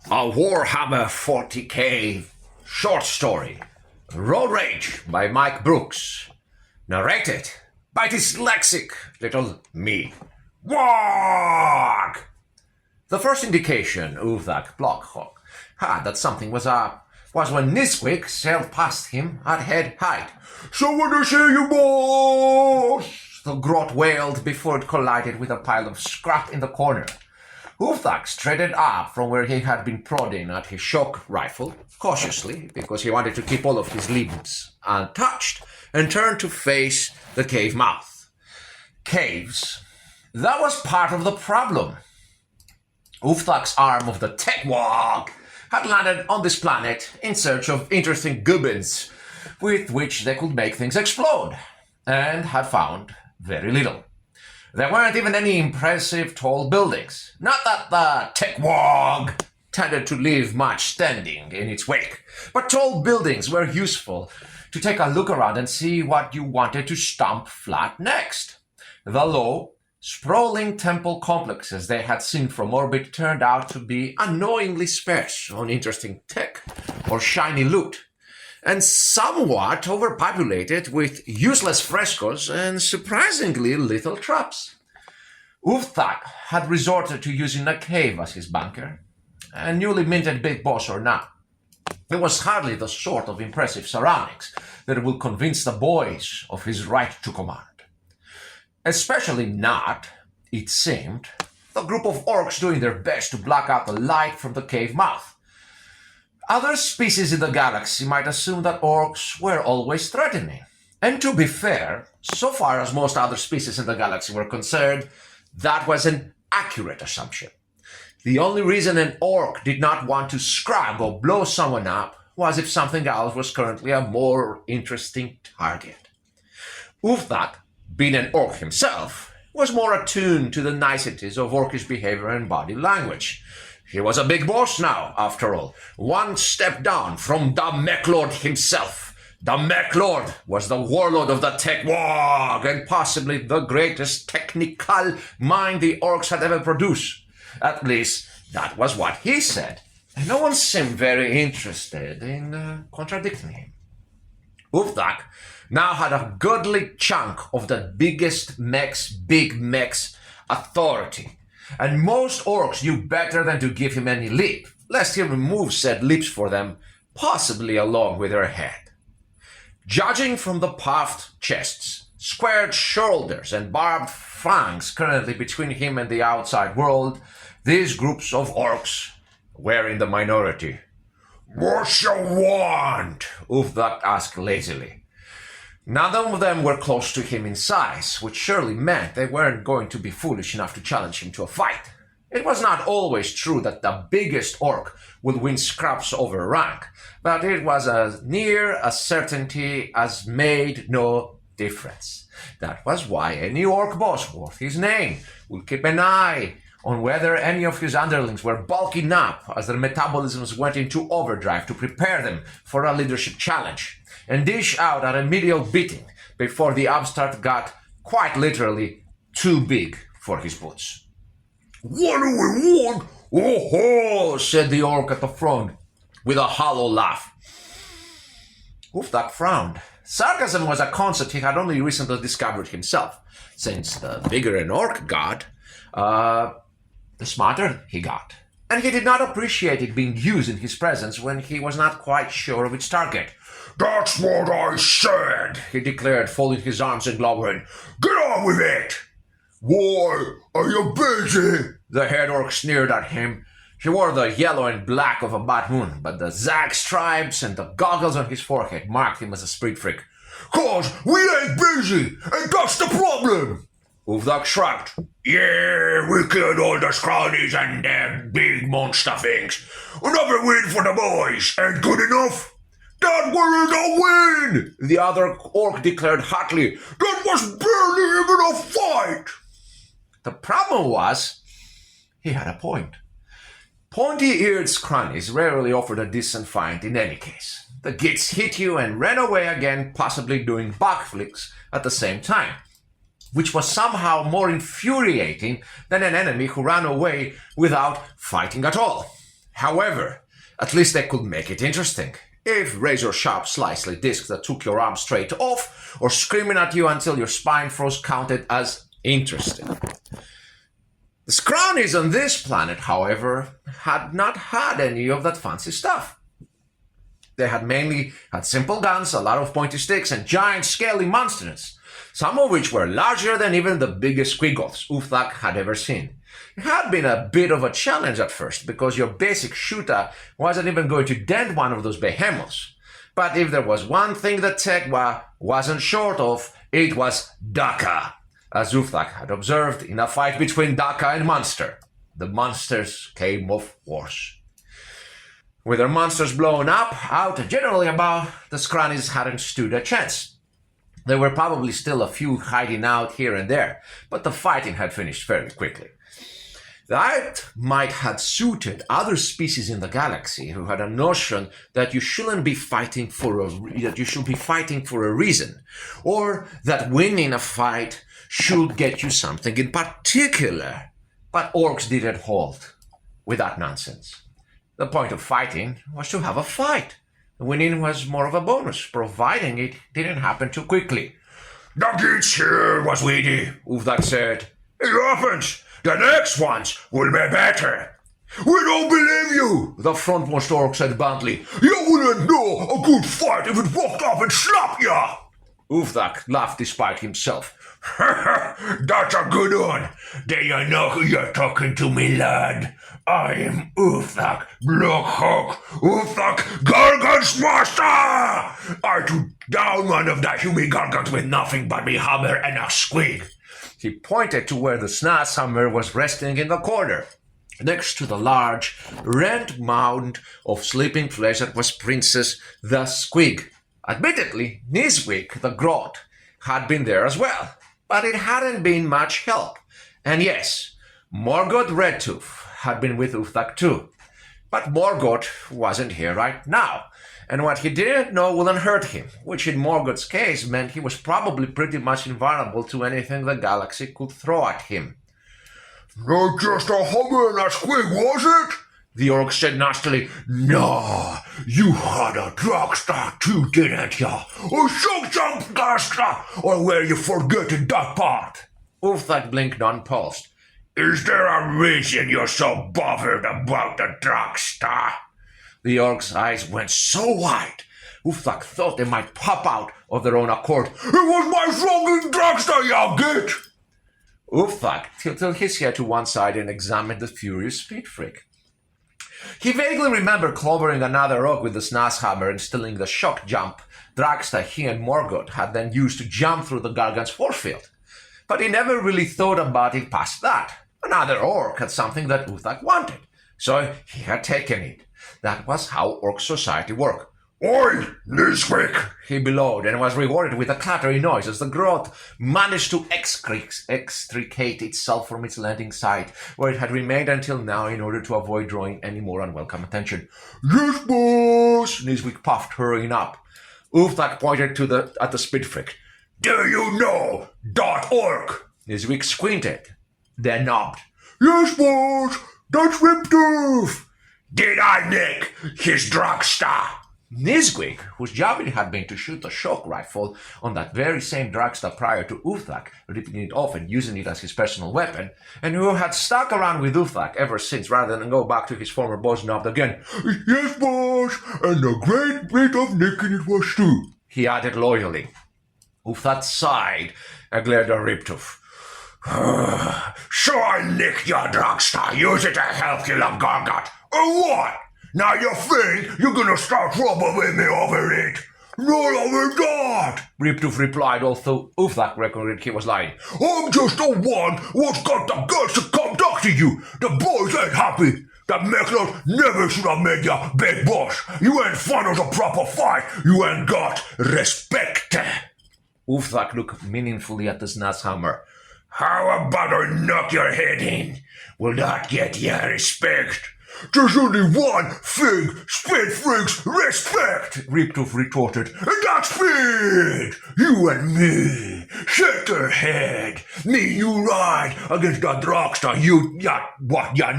A Warhammer 40k short story. Road Rage by Mike Brooks. Narrated by dyslexic little me. Walk! The first indication Uvdak Blockhawk had that something was up was when Niswick sailed past him at head height. "Someone to see you, boss!" the grot wailed before it collided with a pile of scrap in the corner. Uvdak straightened up from where he had been prodding at his shock rifle, cautiously, because he wanted to keep all of his limbs untouched, and turned to face the cave mouth. Caves. That was part of the problem. Uvdak's arm of the tech walk had landed on this planet in search of interesting gubbins with which they could make things explode, and had found very little. There weren't even any impressive tall buildings. Not that the Techwog tended to leave much standing in its wake, but tall buildings were useful to take a look around and see what you wanted to stomp flat next. The low, sprawling temple complexes they had seen from orbit turned out to be annoyingly sparse on interesting tech or shiny loot, and somewhat overpopulated with useless frescoes and surprisingly little traps. Uvdak had resorted to using a cave as his bunker, a newly minted big boss or not. It was hardly the sort of impressive surroundings that would convince the boys of his right to command. Especially not, it seemed, the group of orcs doing their best to block out the light from the cave mouth. Other species in the galaxy might assume that orcs were always threatening. And to be fair, so far as most other species in the galaxy were concerned, that was an accurate assumption. The only reason an orc did not want to scrag or blow someone up was if something else was currently a more interesting target. Uvdak, being an orc himself, was more attuned to the niceties of orcish behavior and body language. He was a big boss now, after all, one step down from the Mech Lord himself. The Mech Lord was the warlord of the Techwog and possibly the greatest technical mind the orcs had ever produced. At least, that was what he said, and no one seemed very interested in contradicting him. Uvdak now had a goodly chunk of the biggest mech's big mech's authority, and most orcs knew better than to give him any lip, lest he remove said lips for them, possibly along with their head. Judging from the puffed chests, squared shoulders, and barbed fangs currently between him and the outside world, these groups of orcs were in the minority. "What you want?" Uvdak asked lazily. None of them were close to him in size, which surely meant they weren't going to be foolish enough to challenge him to a fight. It was not always true that the biggest orc would win scraps over rank, but it was as near a certainty as made no difference. That was why any orc boss worth his name would keep an eye on whether any of his underlings were bulking up as their metabolisms went into overdrive to prepare them for a leadership challenge, and dish out a remedial beating before the upstart got, quite literally, too big for his boots. "What do we want? Oh-ho!" said the orc at the front, with a hollow laugh. Uvdak frowned. Sarcasm was a concept he had only recently discovered himself, since the bigger an orc got, the smarter he got. And he did not appreciate it being used in his presence when he was not quite sure of its target. "That's what I said," he declared, folding his arms and glowering. "Get on with it!" "Why, are you busy?" the head orc sneered at him. He wore the yellow and black of a bad moon, but the zag stripes and the goggles on his forehead marked him as a street freak. "'Cause we ain't busy, and that's the problem!" Uvdak shrugged. "Yeah, we killed all the scrawnies and their big monster things. Another win for the boys. Ain't good enough?" "That wasn't a win!" the other orc declared hotly. "That was barely even a fight!" The problem was, he had a point. Pointy-eared scrawnies rarely offered a decent fight in any case. The gits hit you and ran away again, possibly doing backflips at the same time, which was somehow more infuriating than an enemy who ran away without fighting at all. However, at least they could make it interesting. If razor-sharp slicely discs that took your arm straight off, or screaming at you until your spine froze counted as interesting. The Scrawnies on this planet, however, had not had any of that fancy stuff. They had mainly had simple guns, a lot of pointy sticks, and giant scaly monsters, some of which were larger than even the biggest squiggles Uthak had ever seen. It had been a bit of a challenge at first, because your basic shooter wasn't even going to dent one of those behemoths. But if there was one thing that Tegwa wasn't short of, it was Daka, as Uthak had observed in a fight between Daka and Monster. The monsters came off worse. With their monsters blown up, out, generally about, the Scrawnies hadn't stood a chance. There were probably still a few hiding out here and there, but the fighting had finished fairly quickly. That might have suited other species in the galaxy who had a notion that you shouldn't be fighting that you should be fighting for a reason, or that winning a fight should get you something in particular. But orcs didn't hold with that nonsense. The point of fighting was to have a fight. Winning was more of a bonus, providing it didn't happen too quickly. "The glitch here was weedy," Uvdak said. "It happens. The next ones will be better." "We don't believe you," the frontmost orc said bluntly. "You wouldn't know a good fight if it walked up and slapped ya." Uvdak laughed despite himself. "That's a good one. Do you know who you're talking to, me lad? I'm Uthak Blockhawk, Uthak Gargan's master! I took down one of the human gargants with nothing but me hammer and a squig." He pointed to where the Snaz hammer was resting in the corner, next to the large, rent mound of sleeping flesh that was Princess the Squig. Admittedly, Niswick the Grot had been there as well, but it hadn't been much help. And yes, Morgoth Redtooth had been with Uthak too. But Morgoth wasn't here right now, and what he didn't know wouldn't hurt him, which in Morgoth's case meant he was probably pretty much invulnerable to anything the galaxy could throw at him. "Not just a hammer and a squig, was it?" the orc said nastily. "No, you had a dragster too, didn't ya? Or some gaster, or were you forgetting that part?" Uthak blinked unpulsed. "Is there a reason you're so bothered about the dragster?" The orc's eyes went so wide, Uthak thought they might pop out of their own accord. "It was my fucking dragster, you git!" Uthak tilted his head to one side and examined the furious speed freak. He vaguely remembered clobbering another orc with the Snaz hammer and stealing the shock jump dragster he and Morgoth had then used to jump through the Gargan's force field. But he never really thought about it past that. Another orc had something that Uthak wanted, so he had taken it. That was how orc society worked. "Oi, Niswick!" he bellowed, and was rewarded with a clattering noise as the grot managed to extricate itself from its landing site, where it had remained until now in order to avoid drawing any more unwelcome attention. "Yes, boss!" Niswick puffed, hurrying up. Uthak pointed at the speedfreak. "Do you know that orc?" Niswick squinted, then nodded. "Yes, boss! That's Riptooth!" "Did I nick his dragster?" Niswick, whose job it had been to shoot the shock rifle on that very same dragster prior to Uthak ripping it off and using it as his personal weapon, and who had stuck around with Uthak ever since rather than go back to his former boss, nodded again. "Yes, boss, and a great bit of nicking it was too," he added loyally. Uthak sighed and glared at Riptooth. "So I nicked your dragster, use it to help kill a Gargot, or what? Now you think you're gonna start trouble with me over it?" "Not over that," Riptooth replied, although Uthak reckoned he was lying. "I'm just the one who's got the guts to come talk to you. The boys ain't happy. The Mechlers never should have made you big boss. You ain't fun as a proper fight. You ain't got respect." Uthak looked meaningfully at the Snazhammer. "How about I knock your head in? Will that get you respect?" "There's only one thing speed freaks respect," Riptooth retorted, "and that's speed! You and me, shake your head. Me, you ride against the dragster you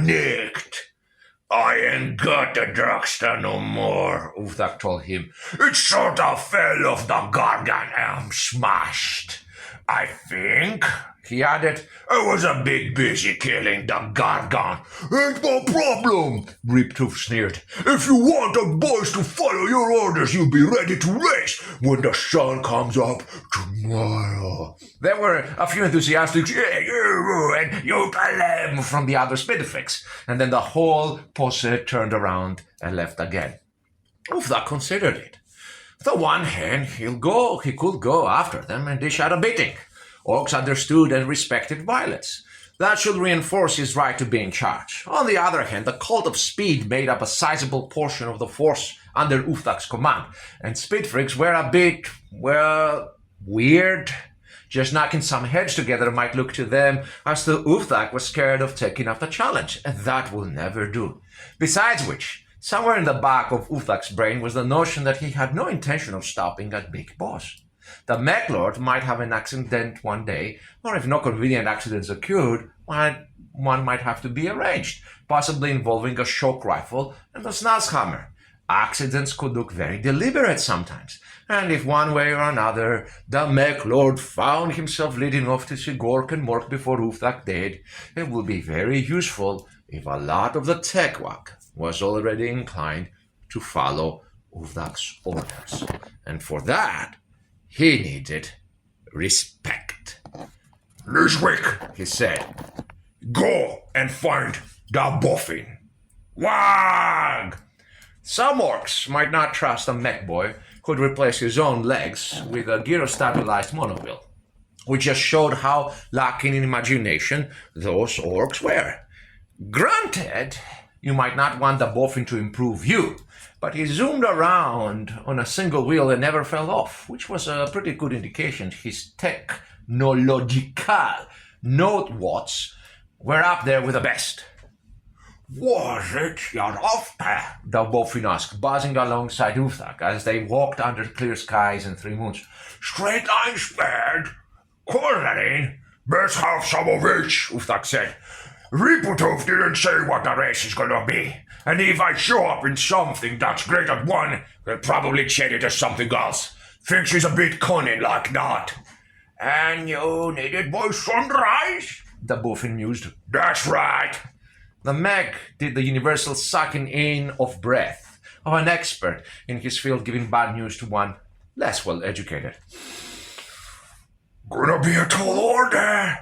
nicked." I ain't got the dragster no more, Uvdak told him. It sort of fell off the gargan and smashed. I think, he added, I was a bit busy killing the gargan. Ain't no problem, Riptooth sneered. If you want the boys to follow your orders, you'll be ready to race when the sun comes up tomorrow. There were a few enthusiastic and you tell from the other Spitfix, and then the whole posse turned around and left again. Uvdak considered it. On the one hand, he could go after them and dish out a beating. Orcs understood and respected violence. That should reinforce his right to be in charge. On the other hand, the cult of speed made up a sizable portion of the force under Uvdak's command, and Spitfrigs were a bit, weird. Just knocking some heads together might look to them as though Uvdak was scared of taking up the challenge, and that will never do. Besides which, somewhere in the back of Uvdak's brain was the notion that he had no intention of stopping at Big Boss. The Mech Lord might have an accident one day, or if no convenient accidents occurred, one might have to be arranged, possibly involving a shock rifle and a Snazhammer. Accidents could look very deliberate sometimes, and if one way or another the Mech Lord found himself leading off to see Gork and Mork before Uvdak did, it would be very useful if a lot of the Techwak was already inclined to follow Uvdak's orders. And for that, he needed respect. This week, he said, go and find the boffin. Wag! Some orcs might not trust a mech boy who'd replace his own legs with a gyro-stabilized monowheel, which just showed how lacking in imagination those orcs were. Granted, you might not want the boffin to improve you, but he zoomed around on a single wheel and never fell off, which was a pretty good indication his technological note watts were up there with the best. Was it you're after? The boffin asked, buzzing alongside Uvdak as they walked under clear skies and 3 moons. Straight line spared? Cornering? Best have some of each, Uvdak said. Riptooth didn't say what the race is gonna be, and if I show up in something that's great at one, he'll probably change it to something else. Thinks he's a bit cunning like that. And you need it by sunrise? The boffin mused. That's right. The Meg did the universal sucking in of breath of an expert in his field giving bad news to one less well educated. Gonna be a tall order.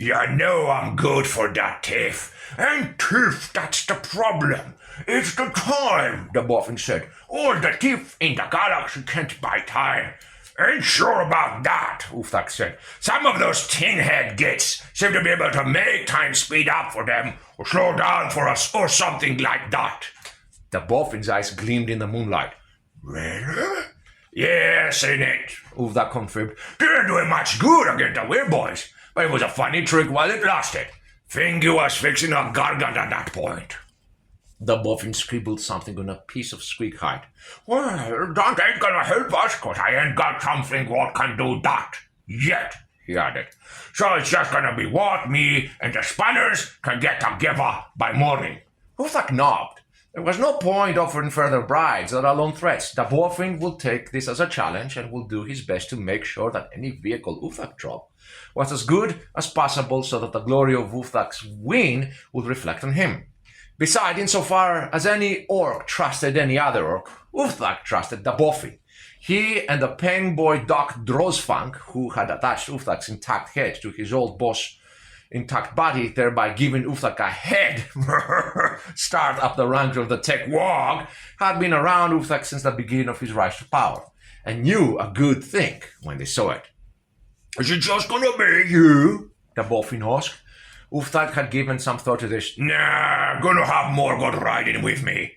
You know I'm good for that, Tiff. And Tiff, that's the problem. It's the time, the boffin said. All the Tiff in the galaxy can't buy time. Ain't sure about that, Uvdak said. Some of those tin-head gits seem to be able to make time speed up for them, or slow down for us, or something like that. The boffin's eyes gleamed in the moonlight. Really? Yes, in it, Uvdak confirmed. Didn't do it much good against the weird boys, but it was a funny trick while it lasted. Think you was fixing a gargant at that point. The boffin scribbled something on a piece of squeak hide. Well, that ain't gonna help us, 'cause I ain't got something what can do that. Yet, he added. So it's just gonna be what me and the spanners can get together by morning. Uvdak nobbed. There was no point offering further bribes or alone threats. The boffin will take this as a challenge and will do his best to make sure that any vehicle Uvdak dropped was as good as possible so that the glory of Uvdak's win would reflect on him. Besides, insofar as any orc trusted any other orc, Uvdak trusted the boffin. He and the pen boy Doc Drozfunk, who had attached Uvdak's intact head to his old boss' intact body, thereby giving Uvdak a head start up the ranks of the Tech Wog, had been around Uvdak since the beginning of his rise to power, and knew a good thing when they saw it. Is it just gonna be you? The boffin asked. Uvdak had given some thought to this. Nah, gonna have Morgoth riding with me.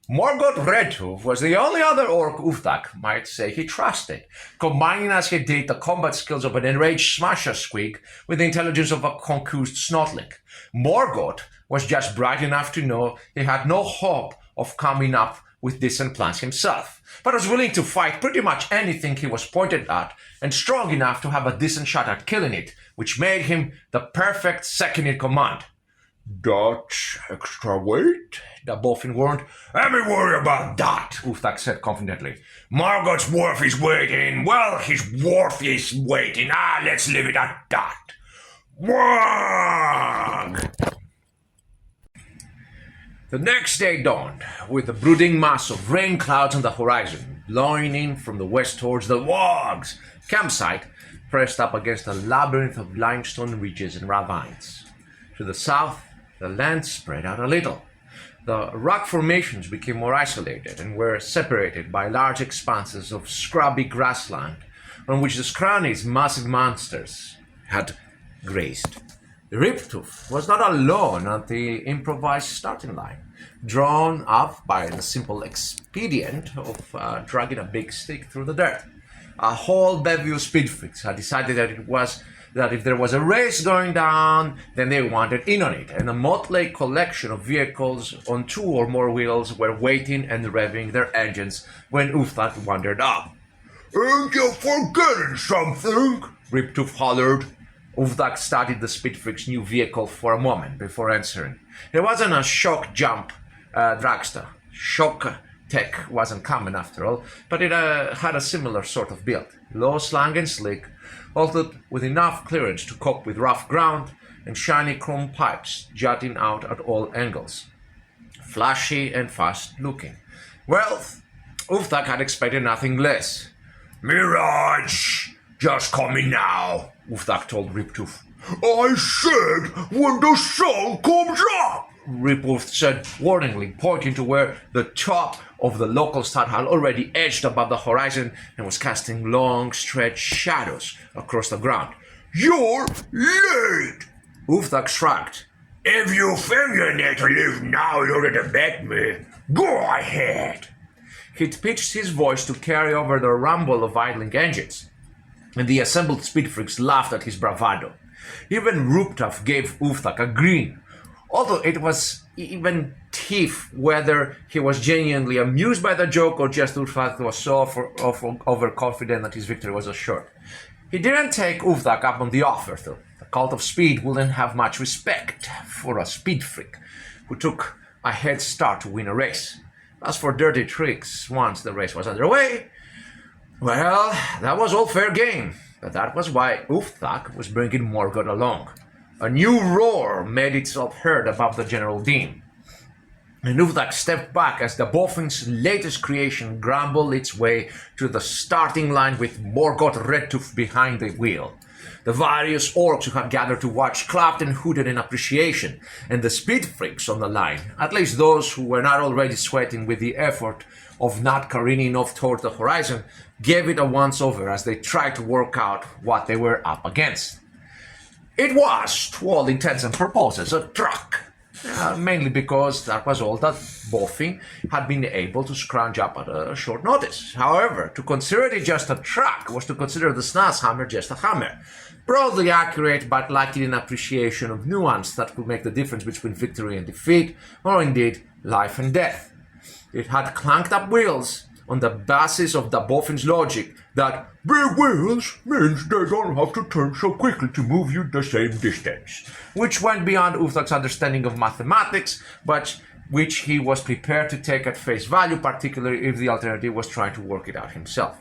Morgoth Redhoof was the only other orc Uvdak might say he trusted, combining as he did the combat skills of an enraged smasher squeak with the intelligence of a concussed snotling. Morgoth was just bright enough to know he had no hope of coming up with decent plans himself, but was willing to fight pretty much anything he was pointed at, and strong enough to have a decent shot at killing it, which made him the perfect second in command. That's extra weight, the boffin warned. Let me worry about that, Uftak said confidently. Margot's worth is waiting. Well, his worth is waiting. Let's leave it at that. Wag! The next day dawned, with a brooding mass of rain clouds on the horizon, blowing in from the west towards the Wogs campsite, pressed up against a labyrinth of limestone ridges and ravines. To the south, the land spread out a little. The rock formations became more isolated and were separated by large expanses of scrubby grassland on which the Scrawny's massive monsters had grazed. Riptooth was not alone at the improvised starting line, drawn up by the simple expedient of dragging a big stick through the dirt. A whole bevy of speedfreaks had decided that if there was a race going down, then they wanted in on it, and a motley collection of vehicles on 2 or more wheels were waiting and revving their engines when Uftak wandered up. "Ain't you forgetting something?" Riptooth hollered. Uftak studied the Speedfreak's new vehicle for a moment before answering. It wasn't a shock jump dragster. Shock tech wasn't common after all, but it had a similar sort of build. Low slung and sleek, although with enough clearance to cope with rough ground and shiny chrome pipes jutting out at all angles. Flashy and fast looking. Well, Uftak had expected nothing less. "Mirage! Just coming now," Uftak told Riptooth. "I said when the sun comes up," Riptooth said warningly, pointing to where the top of the local star had already edged above the horizon and was casting long, stretched shadows across the ground. "You're late!" Uftak shrugged. "If you think you need to leave now in order to bet me, go ahead." He'd pitched his voice to carry over the rumble of idling engines, and the assembled speedfreaks laughed at his bravado. Even Ruptaf gave Uftak a grin, although it was even tiff whether he was genuinely amused by the joke or just Uftak was so overconfident that his victory was assured. He didn't take Uftak up on the offer, though. The cult of speed wouldn't have much respect for a speed freak who took a head start to win a race. As for dirty tricks, once the race was underway, well, that was all fair game. But that was why Uftak was bringing Morgoth along. A new roar made itself heard above the general din, and Uftak stepped back as the boffin's latest creation grumbled its way to the starting line with Morgoth Redtooth behind the wheel. The various orcs who had gathered to watch clapped and hooted in appreciation, and the speed freaks on the line, at least those who were not already sweating with the effort of not careening off toward the horizon, gave it a once-over as they tried to work out what they were up against. It was, to all intents and purposes, a truck, mainly because that was all that Boffin had been able to scrounge up at a short notice. However, to consider it just a truck was to consider the Snazhammer just a hammer, broadly accurate but lacking in appreciation of nuance that could make the difference between victory and defeat, or indeed life and death. It had clanked up wheels on the basis of the Boffin's logic that big wheels means they don't have to turn so quickly to move you the same distance, which went beyond Uftak's understanding of mathematics, but which he was prepared to take at face value, particularly if the alternative was trying to work it out himself.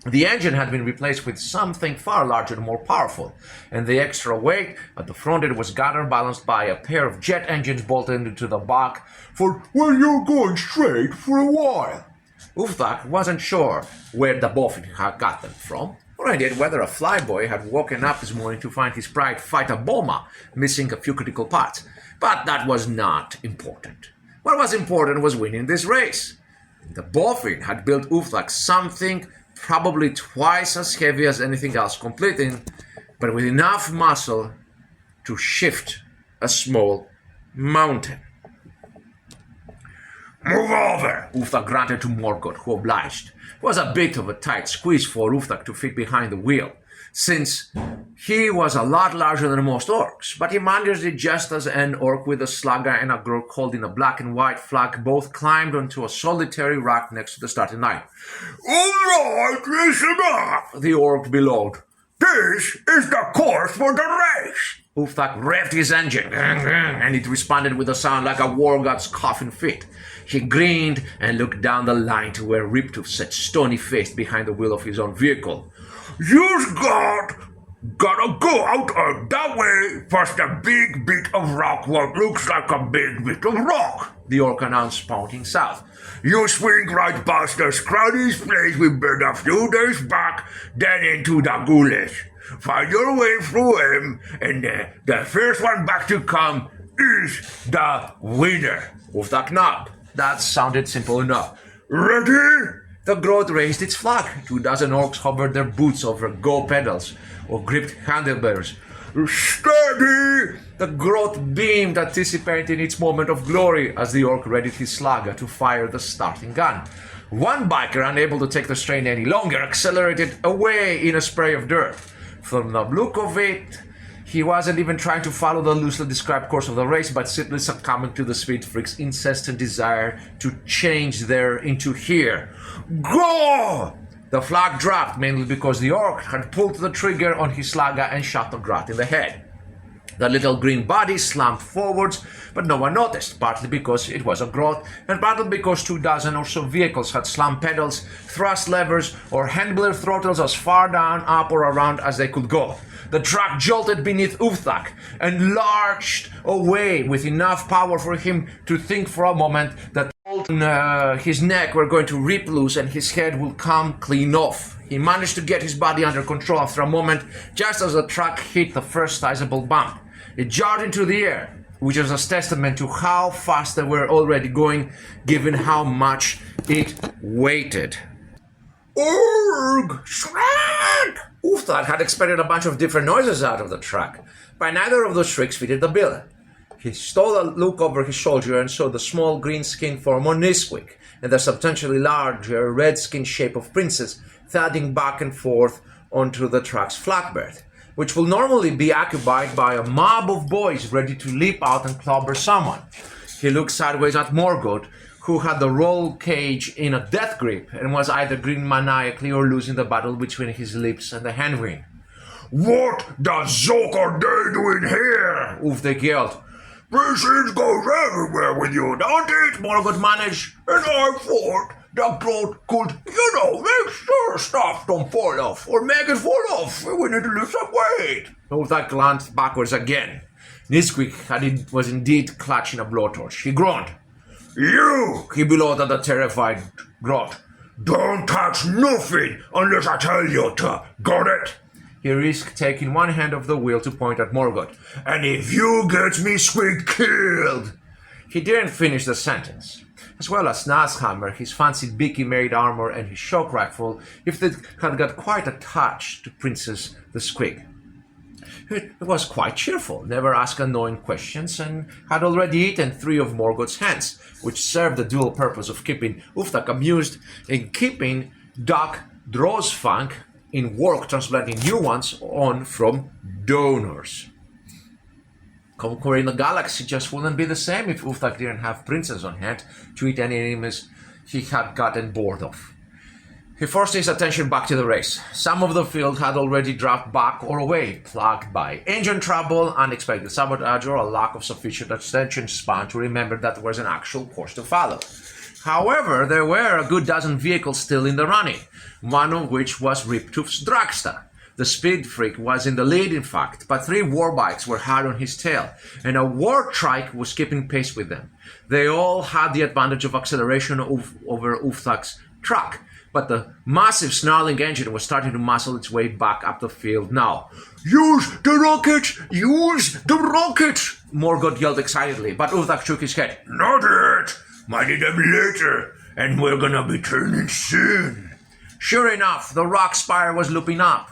The engine had been replaced with something far larger and more powerful, and the extra weight at the front end was counterbalanced by a pair of jet engines bolted into the back for when you're going straight for a while. Uftak wasn't sure where the Boffin had got them from, or indeed whether a flyboy had woken up this morning to find his pride fighter Boma missing a few critical parts, but that was not important. What was important was winning this race. The Boffin had built Uftak something probably twice as heavy as anything else completing, but with enough muscle to shift a small mountain. "Move over," Uftak grunted to Morgoth, who obliged. It was a bit of a tight squeeze for Uftak to fit behind the wheel, since he was a lot larger than most orcs, but he managed it just as an orc with a slugger and a grog holding a black and white flag both climbed onto a solitary rock next to the starting line. "All right, listen up," the orc bellowed. This is the course for the race. Uftak revved his engine, and it responded with a sound like a war god's coughing fit. He grinned and looked down the line to where Riptooth sat stony-faced behind the wheel of his own vehicle. You've gotta go out that way past a big bit of rock what looks like a big bit of rock, the orc announced, pointing south. You swing right past the Scrotty's place we built a few days back, then into the ghoulish. Find your way through him, and the first one back to come is the winner. Uftak nodded. That sounded simple enough. Ready? The growth raised its flag. 24 orcs hovered their boots over go pedals or gripped handlebars. Steady! The growth beamed, anticipating its moment of glory as the orc readied his slugger to fire the starting gun. One biker, unable to take the strain any longer, accelerated away in a spray of dirt. From the look of it, he wasn't even trying to follow the loosely described course of the race, but simply succumbing to the speed freak's incessant desire to change there into here. Go! The flag dropped, mainly because the orc had pulled the trigger on his slugger and shot the grot in the head. The little green body slumped forwards, but no one noticed, partly because it was a grot, and partly because 24 or so vehicles had slammed pedals, thrust levers, or handler throttles as far down, up, or around as they could go. The truck jolted beneath Uftak and lurched away with enough power for him to think for a moment that his neck were going to rip loose and his head will come clean off. He managed to get his body under control after a moment, just as the truck hit the first sizable bump. It jarred into the air, which was a testament to how fast they were already going, given how much it weighted. Org! Shrank! Uftak had expected a bunch of different noises out of the truck, but neither of those shrieks fitted the bill. He stole a look over his shoulder and saw the small green skin form on Niswick and the substantially larger red skin shape of Princess thudding back and forth onto the truck's flatbed, which will normally be occupied by a mob of boys ready to leap out and clobber someone. He looked sideways at Morgoth, who had the roll cage in a death grip and was either grinning maniacally or losing the battle between his lips and the hand ring. What the zook are they doing here? Uftak yelled. Business goes everywhere with you, don't it? Morgoth managed. And I thought the growth could, make sure stuff don't fall off, or make it fall off. We need to lose some weight. Uftak glanced backwards again. Niswick was indeed clutching a blowtorch. He groaned. You! He bellowed at the terrified grot. Don't touch nothing unless I tell you to. Got it? He risked taking one hand off the wheel to point at Morgoth. And if you get me squid killed. He didn't finish the sentence. As well as Nazhammer, his fancy beaky-made armor, and his shock rifle, if they had got quite attached to Princess the Squig. It was quite cheerful, never asked annoying questions, and had already eaten 3 of Morgoth's hands, which served the dual purpose of keeping Uftak amused and keeping Doc Drozfunk in work transplanting new ones on from donors. Conquering the galaxy just wouldn't be the same if Uftak didn't have Princess on hand to eat any enemies he had gotten bored of. He forced his attention back to the race. Some of the field had already dropped back or away, plagued by engine trouble, unexpected sabotage, or a lack of sufficient attention span to remember that there was an actual course to follow. However, there were a good dozen vehicles still in the running, one of which was Riptooth's dragster. The speed freak was in the lead, in fact, but 3 war bikes were hard on his tail, and a war trike was keeping pace with them. They all had the advantage of acceleration over Uftak's truck, but the massive snarling engine was starting to muscle its way back up the field now. Use the rockets! Use the rockets! Morgoth yelled excitedly, but Uftak shook his head. Not yet! Might need them later, and we're gonna be turning soon. Sure enough, the rock spire was looping up,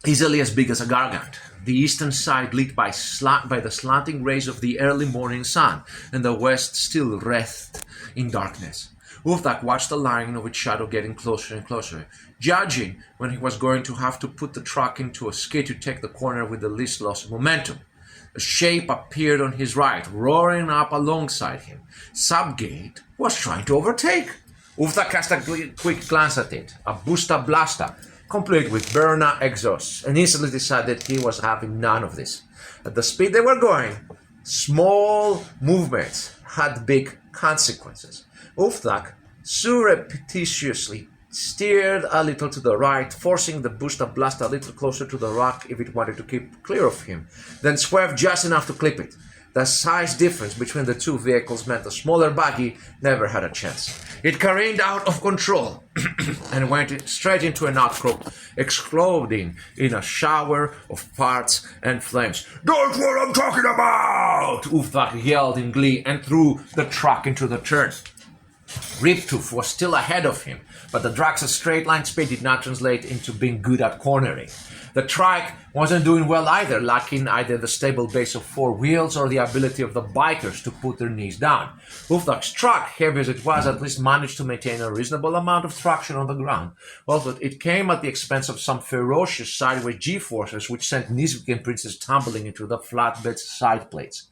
easily as big as a gargant. The eastern side lit by the slanting rays of the early morning sun, and the west still wreathed in darkness. Uftak watched the line of its shadow getting closer and closer, judging when he was going to have to put the truck into a skid to take the corner with the least loss of momentum. A shape appeared on his right, roaring up alongside him. Subgate was trying to overtake. Uftak cast a quick glance at it. A Busta Blasta, complete with burner exhausts, and instantly decided he was having none of this. At the speed they were going, small movements had big consequences. Uftak surreptitiously steered a little to the right, forcing the booster blast a little closer to the rock if it wanted to keep clear of him, then swerved just enough to clip it. The size difference between the two vehicles meant the smaller buggy never had a chance. It careened out of control and went straight into an outcrop, exploding in a shower of parts and flames. That's what I'm talking about! Uftak yelled in glee and threw the truck into the turn. Riptooth was still ahead of him, but the Drax's straight-line speed did not translate into being good at cornering. The trike wasn't doing well either, lacking either the stable base of four wheels or the ability of the bikers to put their knees down. Uftak's truck, heavy as it was, at least managed to maintain a reasonable amount of traction on the ground, although it came at the expense of some ferocious sideways G-forces which sent Nisvik and Princess tumbling into the flatbed's side plates.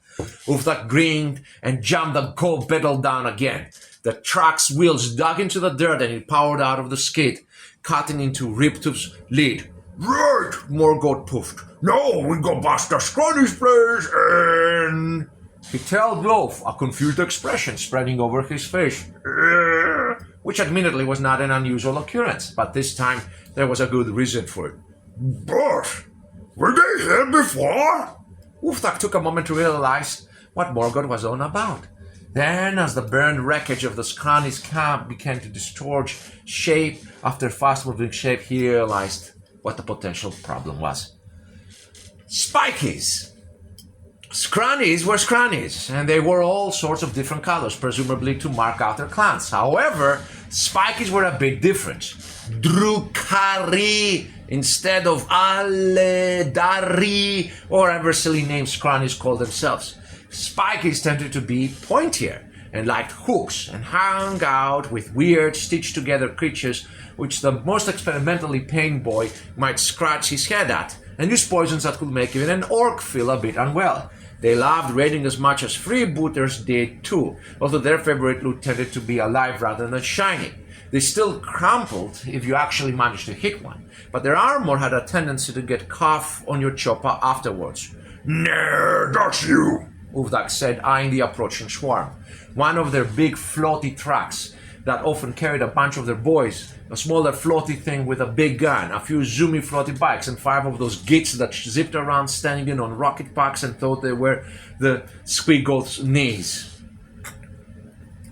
Uftak grinned and jammed the gold pedal down again. The truck's wheels dug into the dirt and it powered out of the skid, cutting into Riptooth's lead. Right, Morgoth puffed. now we go bust the Scrawny's place and... He tailed off, a confused expression spreading over his face, which admittedly was not an unusual occurrence, but this time there was a good reason for it. But, were they here before? Uftak took a moment to realize what Morgoth was on about. Then, as the burned wreckage of the Scrawny's camp began to distort shape after fast-moving shape, he realized what the potential problem was. Spikies! Scrawnies were Scrawnies, and they wore all sorts of different colors, presumably to mark out their clans. However, Spikies were a bit different. Drukari instead of Aledari, or whatever silly names Scrawnies called themselves. Spikies tended to be pointier and liked hooks and hung out with weird, stitched-together creatures which the most experimentally paying boy might scratch his head at, and use poisons that could make even an orc feel a bit unwell. They loved raiding as much as freebooters did too, although their favorite loot tended to be alive rather than shiny. They still crumpled if you actually managed to hit one, but their armor had a tendency to get cough on your chopper afterwards. Nah, that's you. Uftak said, eyeing the approaching swarm. One of their big floaty trucks that often carried a bunch of their boys, a smaller floaty thing with a big gun, a few zoomy floaty bikes, and 5 of those gits that zipped around standing in on rocket packs and thought they were the Squiggoth's knees.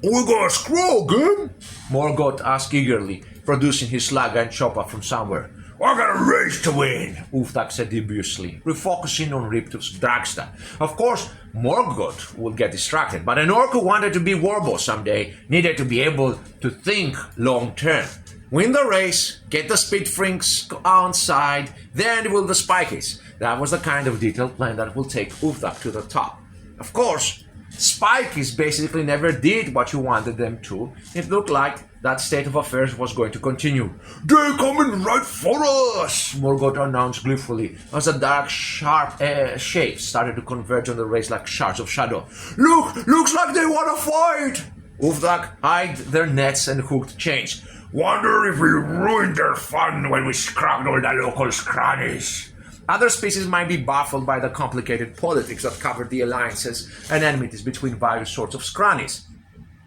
We got a scroll, good? Morgoth asked eagerly, producing his slug and chopper from somewhere. I got a race to win. Uftak said dubiously, refocusing on Riptooth's dragster. Of course, Morgoth would get distracted, but an orc who wanted to be warboss someday needed to be able to think long-term. Win the race, get the speedfrinks outside, then will the spikies. That was the kind of detailed plan that will take Uftak to the top. Of course, spikies basically never did what you wanted them to. It looked like that state of affairs was going to continue. They're coming right for us, Morgoth announced gleefully as the dark, sharp shapes started to converge on the race like shards of shadow. Looks like they want to fight. Uftak eyed their nets and hooked chains. Wonder if we ruined their fun when we scrapped all the local Scrawnies. Other species might be baffled by the complicated politics that covered the alliances and enmities between various sorts of Scrawnies.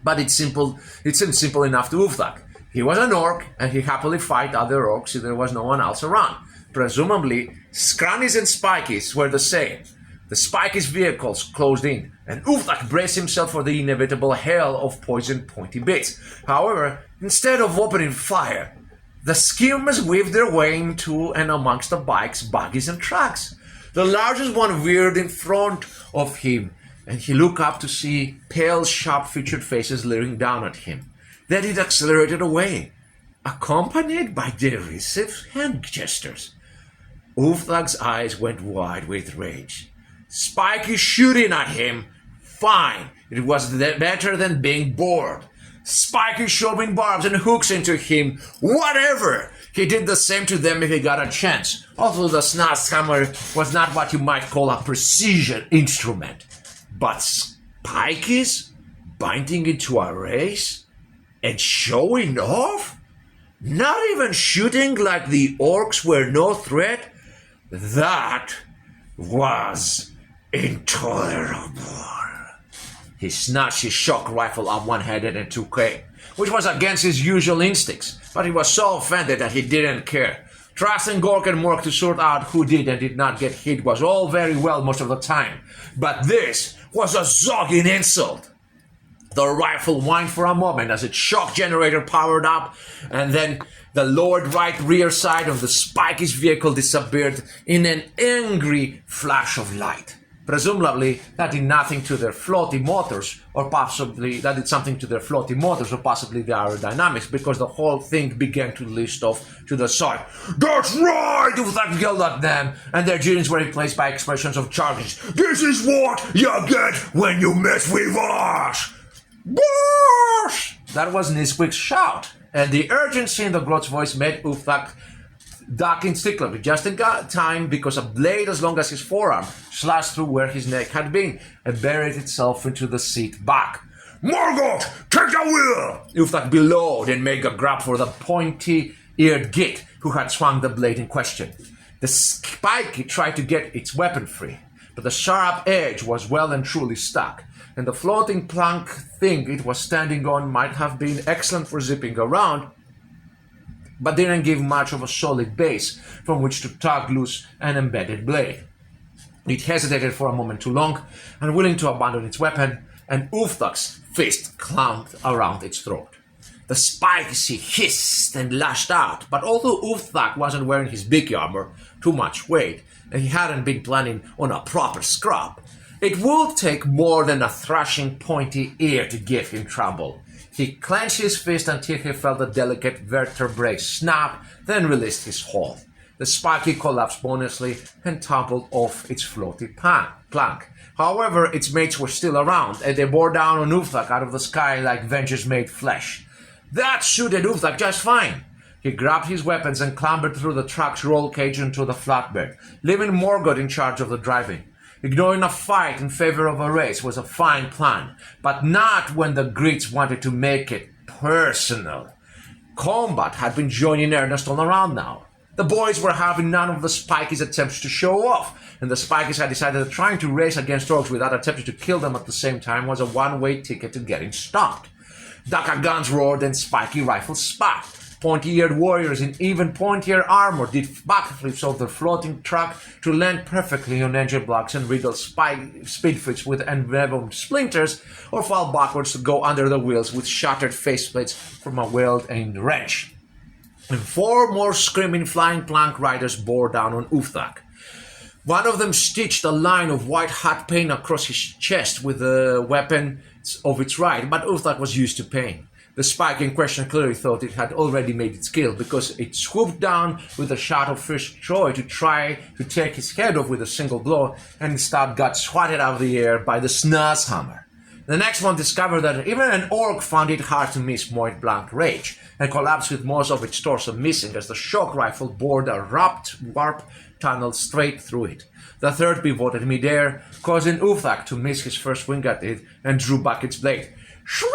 But it seemed simple enough to Uftak. He was an orc, and he happily fight other orcs if there was no one else around. Presumably, Scrawnies and Spikies were the same. The Spikies' vehicles closed in, and Uftak braced himself for the inevitable hail of poisoned pointy bits. However, instead of opening fire, the skimmers weaved their way into and amongst the bikes, buggies, and trucks. The largest one veered in front of him, and he looked up to see pale, sharp-featured faces leering down at him. Then it accelerated away, accompanied by derisive hand gestures. Uftak's eyes went wide with rage. Spiky shooting at him? Fine, it was better than being bored. Spiky shoving barbs and hooks into him? Whatever! He did the same to them if he got a chance, although the Snazhammer was not what you might call a precision instrument. But Spikies binding into a race? And showing off? Not even shooting like the orcs were no threat? That was intolerable. He snatched his shock rifle up one-handed and took aim, which was against his usual instincts, but he was so offended that he didn't care. Trusting Gork and Mork to sort out who did and did not get hit was all very well most of the time, but this was a zogging insult. The rifle whined for a moment as its shock generator powered up, and then the lowered right rear side of the Spiky's vehicle disappeared in an angry flash of light. Presumably, that did nothing to their floaty motors, or possibly that did something to their floaty motors, or possibly the aerodynamics, because the whole thing began to lift off to the side. "That's right!" Uftak yelled at them, and their jeers were replaced by expressions of charges. "This is what you get when you mess with us!" Bosh! That was Nisquik's shout, and the urgency in the Grot's voice made Uftak duck instinctively, just in time, because a blade as long as his forearm slashed through where his neck had been and buried itself into the seat back. "Morgoth, take the wheel!" Uftak bellowed and made a grab for the pointy-eared git who had swung the blade in question. The Spiky tried to get its weapon free, but the sharp edge was well and truly stuck, and the floating plank thing it was standing on might have been excellent for zipping around, but didn't give much of a solid base from which to tug loose an embedded blade. It hesitated for a moment too long, unwilling to abandon its weapon, and Uftak's fist clamped around its throat. The Spiky hissed and lashed out, but although Uftak wasn't wearing his big armor, too much weight, and he hadn't been planning on a proper scrap, it would take more than a thrashing pointy ear to give him trouble. He clenched his fist until he felt the delicate vertebrae snap, then released his hold. The Spiky collapsed bonelessly and toppled off its floaty plank. However, its mates were still around, and they bore down on Uftak out of the sky like Vengeance-made flesh. That suited Uftak just fine. He grabbed his weapons and clambered through the truck's roll cage into the flatbed, leaving Morgoth in charge of the driving. Ignoring a fight in favor of a race was a fine plan, but not when the Grits wanted to make it personal. Combat had been joining earnest all around now. The boys were having none of the Spiky's attempts to show off, and the Spikies had decided that trying to race against orcs without attempting to kill them at the same time was a one-way ticket to getting stopped. Daka guns roared and Spiky rifles spat. Pointy-eared warriors in even pointier armor did backflips off their floating truck to land perfectly on engine blocks and riddle speedfits with envenomed splinters, or fall backwards to go under the wheels with shattered faceplates from a well-aimed wrench. And 4 more screaming flying plank riders bore down on Uftak. One of them stitched a line of white hot pain across his chest with the weapon of its right, but Uftak was used to pain. The Spike in question clearly thought it had already made its kill, because it swooped down with a shot of first joy to try to take his head off with a single blow, and instead got swatted out of the air by the Snazhammer. The next one discovered that even an orc found it hard to miss point blank range, and collapsed with most of its torso missing as the shock rifle bored a warp tunnel straight through it. The third pivoted midair, causing Uftak to miss his first wing at it, and drew back its blade. Shriek!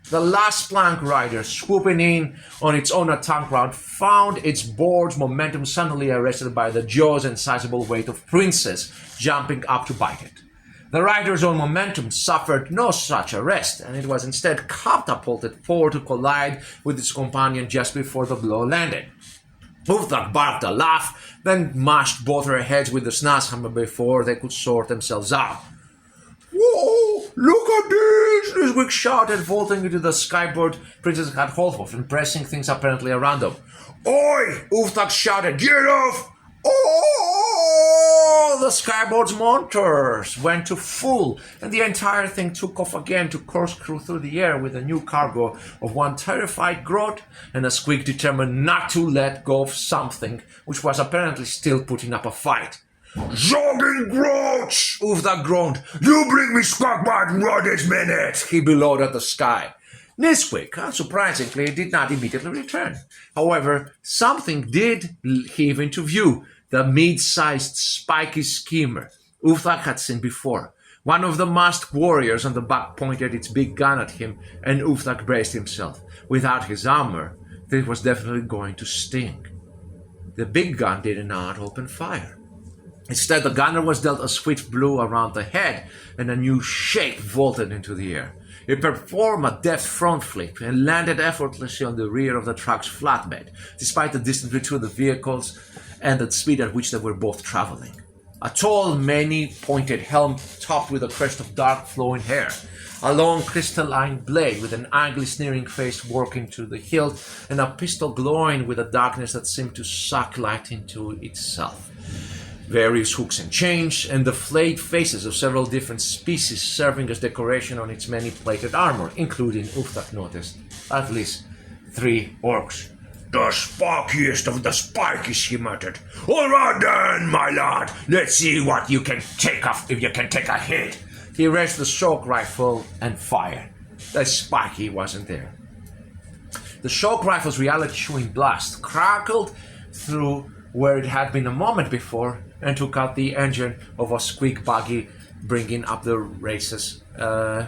The last plank rider, swooping in on its own attack route, found its board's momentum suddenly arrested by the jaws and sizable weight of Princess jumping up to bite it. The rider's own momentum suffered no such arrest, and it was instead catapulted forward to collide with its companion just before the blow landed. Uftak barked a laugh, then mashed both her heads with the Snazhammer before they could sort themselves out. "Whoa! Look at this!" Niswick shouted, vaulting into the skyboard Princess had hold of and pressing things apparently around them. "Oi!" Uftak shouted. "Get off!" Oh! The skyboard's motors went to full, and the entire thing took off again to corkscrew through the air with a new cargo of one terrified Grot and a Squeak determined not to let go of something which was apparently still putting up a fight. "Zogging Grots!" Uftak groaned. "You bring me Squawkbot right this minute!" He bellowed at the sky. Niswick, unsurprisingly, did not immediately return. However, something did heave into view, the mid-sized spiky schemer Uftak had seen before. One of the masked warriors on the back pointed its big gun at him, and Uftak braced himself. Without his armor, this was definitely going to sting. The big gun did not open fire. Instead, the gunner was dealt a swift blow around the head, and a new shape vaulted into the air. It performed a deft front flip and landed effortlessly on the rear of the truck's flatbed, despite the distance between the vehicles and the speed at which they were both traveling. A tall, many-pointed helm topped with a crest of dark flowing hair, a long crystalline blade with an ugly sneering face working to the hilt, and a pistol glowing with a darkness that seemed to suck light into itself. Various hooks and chains, and the flayed faces of several different species serving as decoration on its many-plated armor, including, Uftak noticed, at least 3 orcs. The spikiest of the spikies, he muttered. All right then, my lad. Let's see what you can take off if you can take a hit. He raised the shock rifle and fired. The spiky wasn't there. The shock rifle's reality-chewing blast crackled through where it had been a moment before and took out the engine of a squeak buggy, bringing up the race's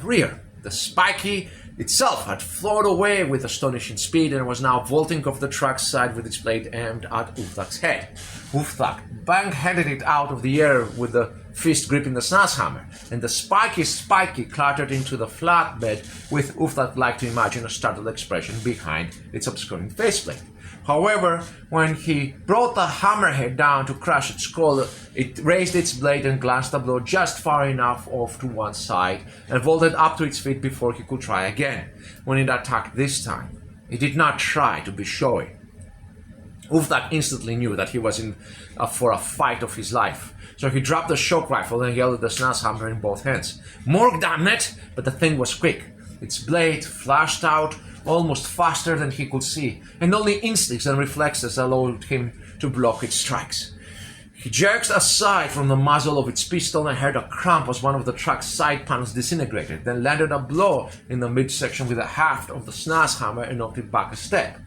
rear. The spiky itself had flown away with astonishing speed and was now vaulting off the truck's side with its blade aimed at Uftak's head. Uftak bang-handed it out of the air with the fist gripping the snazhammer, and the spiky clattered into the flatbed with Uftak like to imagine a startled expression behind its obscuring faceplate. However, when he brought the hammerhead down to crush its skull, it raised its blade and glanced the blow just far enough off to one side and vaulted up to its feet before he could try again. When it attacked this time, it did not try to be showy. Uftak instantly knew that he was in for a fight of his life, so he dropped the shock rifle and yelled at the snazhammer in both hands. "Morg, damn it!" But the thing was quick. Its blade flashed out almost faster than he could see, and only instincts and reflexes allowed him to block its strikes. He jerked aside from the muzzle of its pistol and heard a crump as one of the truck's side panels disintegrated, then landed a blow in the midsection with the haft of the snazhammer and knocked it back a step.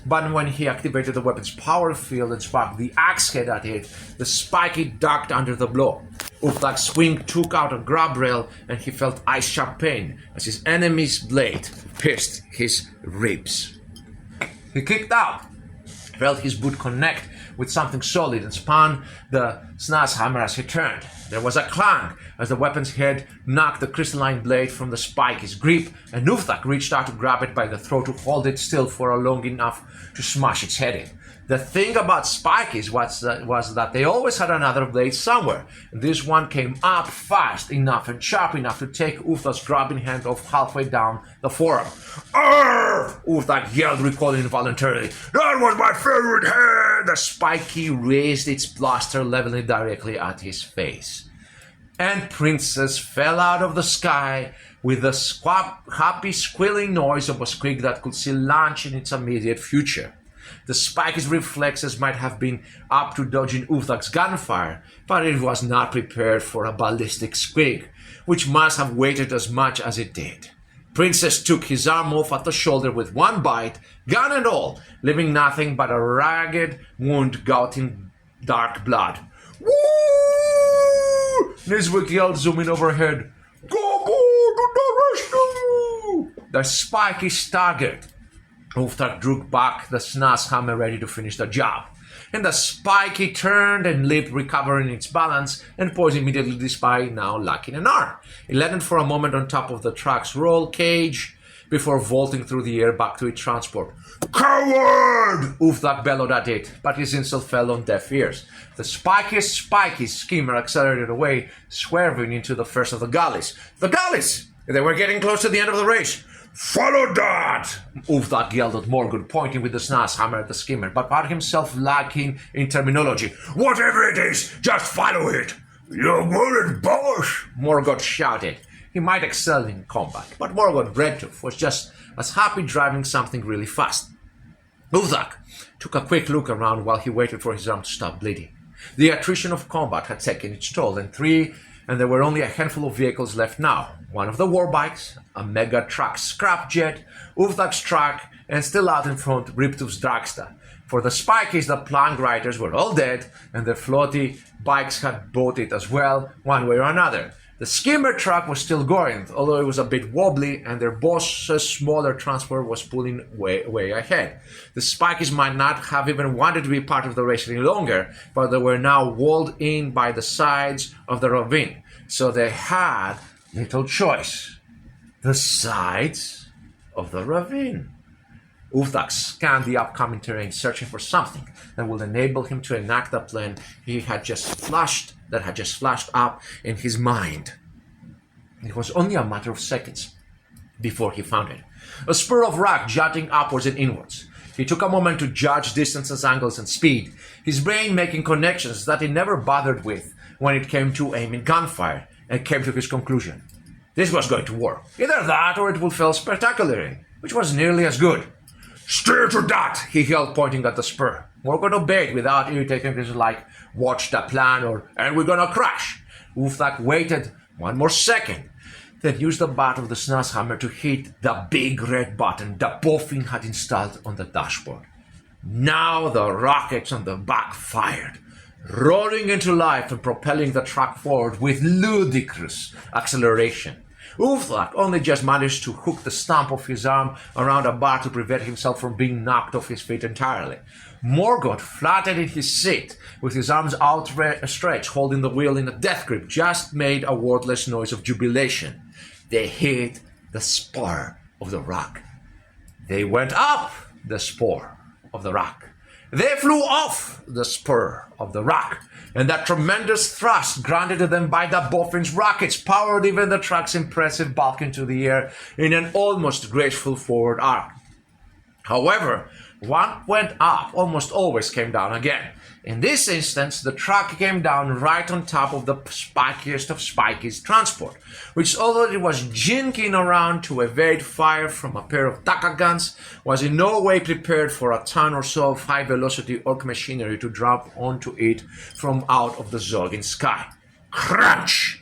But when he activated the weapon's power field and sparked the axe head at it, the spiky ducked under the blow. Uftak's swing took out a grab rail, and he felt ice-sharp pain as his enemy's blade pierced his ribs. He kicked out, felt his boot connect with something solid, and spun the snazhammer as he turned. There was a clang as the weapon's head knocked the crystalline blade from the spiky's grip, and Uftak reached out to grab it by the throat to hold it still for long enough to smash its head in. The thing about spikies was that they always had another blade somewhere, and this one came up fast enough and sharp enough to take Uftak's grabbing hand off halfway down the forearm. Arr! Uftak yelled, recoiling involuntarily. That was my favorite head! The spiky raised its blaster, leveling it directly at his face. And Princess fell out of the sky with the happy squealing noise of a squeak that could see lunch in its immediate future. The spiky's reflexes might have been up to dodging Uftak's gunfire, but it was not prepared for a ballistic squeak, which must have weighted as much as it did. Princess took his arm off at the shoulder with one bite, gun and all, leaving nothing but a ragged wound gouting dark blood. Woo! Niswick yelled, zooming overhead. Go to the rescue! The spiky staggered. Uftak drew back the snazhammer ready to finish the job, and the spiky turned and leaped, recovering its balance and poised immediately despite now lacking an arm. It landed for a moment on top of the truck's roll cage before vaulting through the air back to its transport. Coward! Uftak bellowed at it, but his insult fell on deaf ears. The spiky skimmer accelerated away, swerving into the first of the gullies. The gullies! They were getting close to the end of the race. Follow that! Uftak yelled at Morgoth, pointing with the snazhammer at the skimmer, but found himself lacking in terminology. Whatever it is, just follow it! You got it, boss! Morgoth shouted. He might excel in combat, but Morgoth Redtooth was just as happy driving something really fast. Uftak took a quick look around while he waited for his arm to stop bleeding. The attrition of combat had taken its toll, and there were only a handful of vehicles left now. One of the war bikes, a mega truck scrapjet, Uftak's truck, and still out in front, Riptooth's dragster. For the spikies, the plank riders were all dead, and their floaty bikes had bolted as well, one way or another. The skimmer truck was still going, although it was a bit wobbly, and their boss's smaller transport was pulling way ahead. The Spikies might not have even wanted to be part of the race any longer, but they were now walled in by the sides of the ravine, so they had little choice. The sides of the ravine. Uvdak scanned the upcoming terrain, searching for something that would enable him to enact the plan that had just flashed up in his mind. It was only a matter of seconds before he found it. A spur of rock jutting upwards and inwards. He took a moment to judge distances, angles, and speed, his brain making connections that he never bothered with when it came to aiming gunfire, and came to his conclusion. This was going to work. Either that or it would fail spectacularly, which was nearly as good. Steer to that, He yelled, pointing at the spur. Morgoth obeyed without irritating his watch the plan and we're gonna crash. Ulfdak waited one more second, then used the butt of the Snazhammer to hit the big red button that Bofin had installed on the dashboard. Now the rockets on the back fired, roaring into life and propelling the truck forward with ludicrous acceleration. Ulfdak only just managed to hook the stump of his arm around a bar to prevent himself from being knocked off his feet entirely. Morgoth, flattened in his seat, with his arms outstretched, holding the wheel in a death grip, just made a wordless noise of jubilation. They hit the spur of the rock. They went up the spur of the rock. They flew off the spur of the rock, and that tremendous thrust granted to them by the Boffin's rockets powered even the truck's impressive bulk into the air in an almost graceful forward arc. However, what went up almost always came down again. In this instance, the truck came down right on top of the spikiest of Spikey's transport, which, although it was jinking around to evade fire from a pair of Taka guns, was in no way prepared for a ton or so of high-velocity Ork machinery to drop onto it from out of the Zolgin sky. Crunch!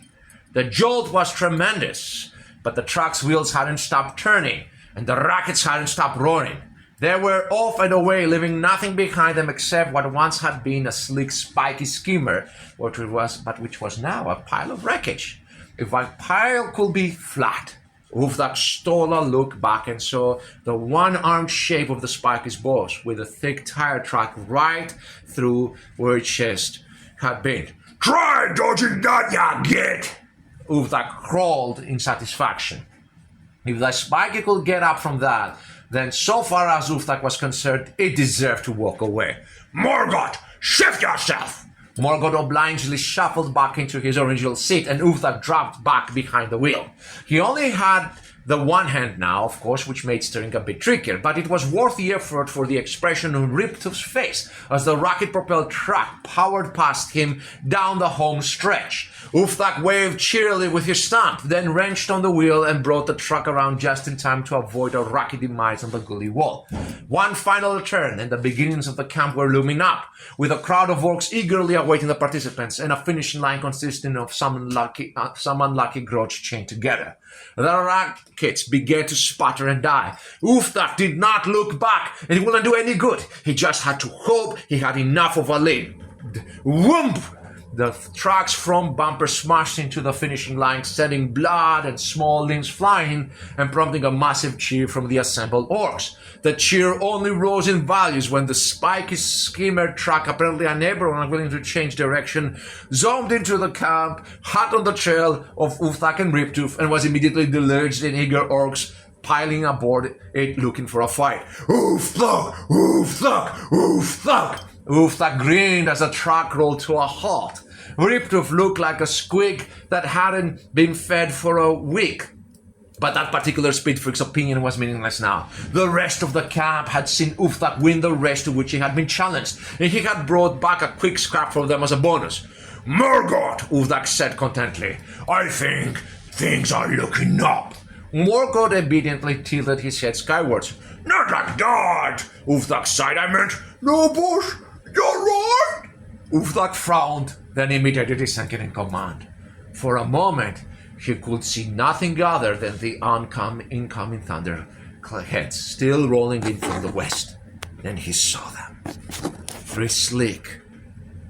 The jolt was tremendous, but the truck's wheels hadn't stopped turning, and the rockets hadn't stopped roaring. They were off and away, leaving nothing behind them except what once had been a sleek, spiky skimmer, which was now a pile of wreckage. If a pile could be flat, Ulfdak stole a look back and saw the one-armed shape of the Spiky's boss, with a thick tire track right through where its chest had been. Try dodging that, ya git! Ulfdak crawled in satisfaction. If the Spiky could get up from that, then so far as Ulfdak was concerned, it deserved to walk away. Morgoth, shift yourself! Morgoth obligingly shuffled back into his original seat, and Ulfdak dropped back behind the wheel. He only had the one hand now, of course, which made steering a bit trickier, but it was worth the effort for the expression on Riptov's face as the rocket-propelled truck powered past him down the home stretch. Ulfdak waved cheerily with his stump, then wrenched on the wheel and brought the truck around just in time to avoid a rocky demise on the gully wall. One final turn, and the beginnings of the camp were looming up, with a crowd of orcs eagerly awaiting the participants, and a finishing line consisting of some unlucky grudge chained together. The rockets began to sputter and die. Ulfdak did not look back, and it wouldn't do any good. He just had to hope he had enough of a lead. Whoomp! The truck's front bumper smashed into the finishing line, sending blood and small limbs flying and prompting a massive cheer from the assembled orcs. The cheer only rose in values when the spiky skimmer truck, apparently unable and unwilling to change direction, zoomed into the camp, hot on the trail of Ulfdak and Riptooth, and was immediately deluged in eager orcs piling aboard it looking for a fight. Ulfdak! Ulfdak! Ulfdak! Ulfdak grinned as the truck rolled to a halt. Riptooth looked like a squig that hadn't been fed for a week. But that particular speed freak's opinion was meaningless now. The rest of the camp had seen Ulfdak win the race to which he had been challenged, and he had brought back a quick scrap for them as a bonus. Morgoth, Ulfdak said contently. I think things are looking up. Morgoth obediently tilted his head skywards. Not like that, Ulfdak sighed. I meant, no, boss, you're right. Ulfdak frowned, then immediately sank in command. For a moment, he could see nothing other than the incoming thunder heads still rolling in from the west. Then he saw them. Three sleek,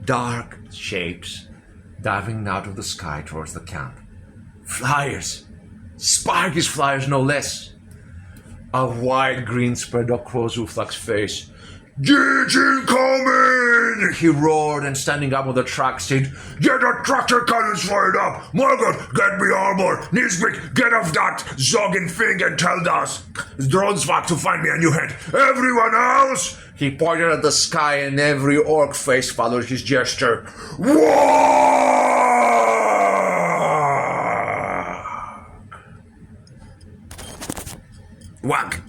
dark shapes diving out of the sky towards the camp. Flyers. Sparky's flyers, no less. A wide grin spread across Uflak's face. Get incoming! He roared and standing up on the track said, Get the tractor cannons fired up! Margaret, get me armor! Niswick, get off that zogging thing and tell us Dronsvak to find me a new head. Everyone else! He pointed at the sky and every orc face followed his gesture. Whack!